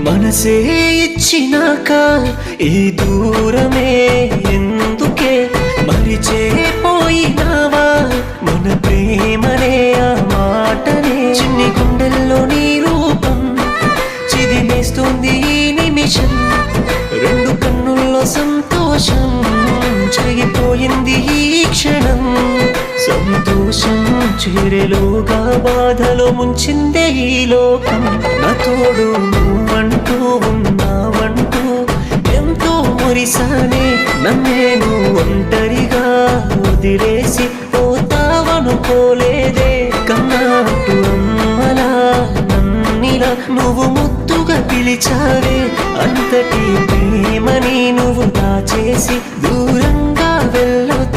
మనసే ఇచ్చినాక ఈ దూరమే ఎందుకే మరిచే పోయినావా మన ప్రేమనే ఆ మాటనే చిన్ని గుండెల్లో నీ రూపం చిదిమేస్తుంది ఈ నిమిషం రెండు కన్నుల్లో సంతోషం చెరిగిపోయింది ఈ క్షణం సంతోషం చేరేలోగా బాధలో ముంచిందే ఈ లోకం నా తోడు నువ్వంటూ ఉన్నావంటూ ఎంతో మురిసానే నన్నేను ఒంటరిగా వదిలేసి పోతావనుకోలేదే కన్నాటు అమ్మలా నన్నిలా నువ్వు ముద్దుగా పిలిచావే అంతటి ప్రేమని నువ్వు దాచేసి దూరంగా వెళ్ళొద్దు